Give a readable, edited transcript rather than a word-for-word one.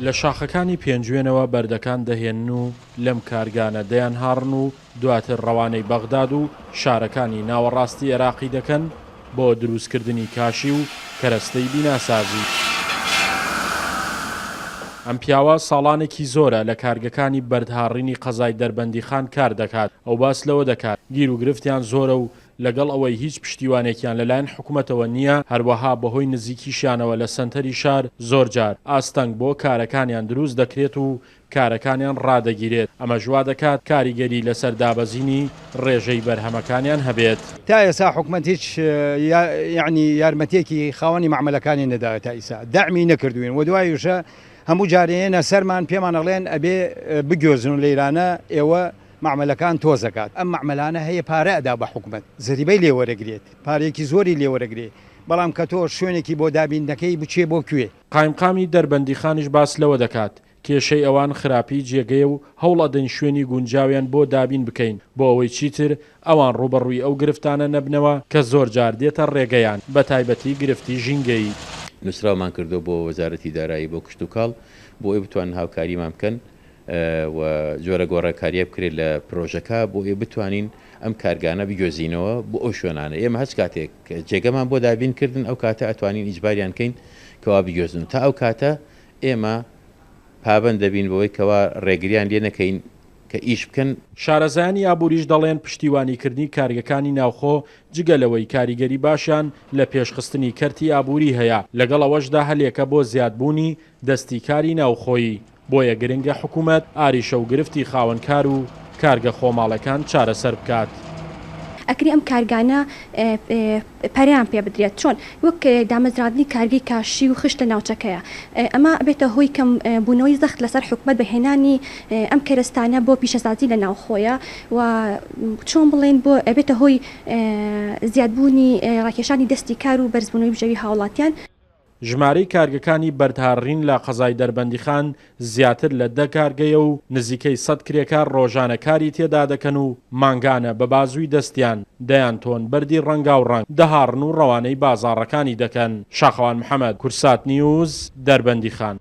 لە شاخەکانی پێنجوێنەوە بەردەکان دەهێن و لەم کارگانە دەیان هاڕن و دواتر ڕەوانەی بەغداد و شارەکانی ناوەڕاستی عێراقی دەکەن بۆ دروستکردنی کاشی و کەرەستەی بیناسازی. ئەم پیاوە ساڵانێکی زۆرە لە کارگەکانی بەردهاڕینی قەزای دەربەندیخان کار دەکات. ئەو باس لەوە دەکات گیر و گرفتیان زۆرە و لەگەڵ ئەوەی هیچ پشتیوانێکیان لەلایەن حکوومەتەوە نییە، هەروەها بەهۆی نزیکیشانەوە لە سەنتەری شار زۆر جار ئاستەنگ بۆ کارەکانیان دروست دەکرێت و کارەکانیان ڕادەگیرێت. ئەمە ژوا دەکات کاریگەری لەسەر دابەزینی ڕێژەی بەرهەمەکانیان هەبێت. تا ئێستا حکوومەت هیچ یعنی یارمەتێکی خاوەنی معاملەکانی نەداوە تا ئێستا داعمی نەکردوین و دوایشە هەموو جارێنە سەرمان پێمان ئەڵێن ئەبێ بگۆزن و لەیرانە ئێوە معاملەکان تۆزەکات. ئەم معاملانە هەیە پارە ئەدا بە حکوومەت زەریبەی لێوەرەگرێت، پارێکی زۆری لێوەرەگرێت، بەڵام کە تۆ شوێنێکی بۆ دابیندەکەی بچێ بۆ کوێ. قایمقامی دەربەندیخانیش باس لەوە دەکات کێشەی ئەوان خراپی جێگەیە و هەوڵ ئەدەین شوێنی گونجاویان بۆ دابین بکەین بۆ ئەوەی چیتر ئەوان ڕوبەڕووی ئەو گرفتانە نەبنەوە کە زۆر جار دێتە ڕێگەیان، بە تایبەتی گرفتی ژینگەی. نووسراومان کردو بۆ وەزارەتی دارایی بۆ کشت و کاڵ بۆ ئێ بتوانن هاوکاریمان بکەن و جۆرە گۆڕەکاریە بکرێت لە پرۆژەکە بۆ ئێ بتوانین ئەم کارگانە بگۆزینەوە بۆ ئەو شوێنانە. ئێمە هەست کاتێک جێگەمان بۆ دابینکردن ئەو کاتە ئەتوانین ئیجباریان کەین کەوا بگۆزن. تا ئەو کاتە ئێمە پابەند دەبین بەوەی کەوا ڕێگریان لێ نەکەین کە ئیش بکەن. شارەزایانی ئابووریش دەڵێن پشتیوانیکردنی کارگەکانی ناوخۆ جگەلەوەی کاریگەری باشیان لە پێشخستنی کەرتی ئابووری هەیە، لەگەڵ ئەوەشدا هەلێکە بۆ زیادبوونی دەستی کاری ناوخۆیی. بۆیە گرنگە حکوومەت ئاریشە و گرفتی خاوەنکار و کارگە خۆماڵەکان چارەسەر بکات. ئەکری ئەم کارگانە پەریان پێ بدرێت چۆن وەک دامەزراندنی کارگەی کاشی و خشتە ناوچەکەیە. ئەمە بێتە هۆی کەم بوونەوەی زەخت لەسەر حکوومەت بەهێنانی ئەم کەرەستانە بۆ پیشەسازی لە ناوخۆیە و چۆن بڵێن بۆ بێتە هۆی زیادبوونی ڕاکێشانی دەستی کار و بەرزبوونەوەی بژەوی هاوڵاتیان. ژمارەی کارگەکانی بەردهاڕین لە قەزای دەربەندیخان زیاتر لە 10 کارگەیە و نزیکەی 100 کرێکار ڕۆژانە کاری تێدا دەکەن و مانگانە بە بازووی دەستیان دەیان تۆن بەردی ڕەنگا و ڕەنگ دەهاڕن و ڕەوانەی بازاڕەکانی دەکەن. شاخەوان محەممەد، کورسات نیوز، دەربەندیخان.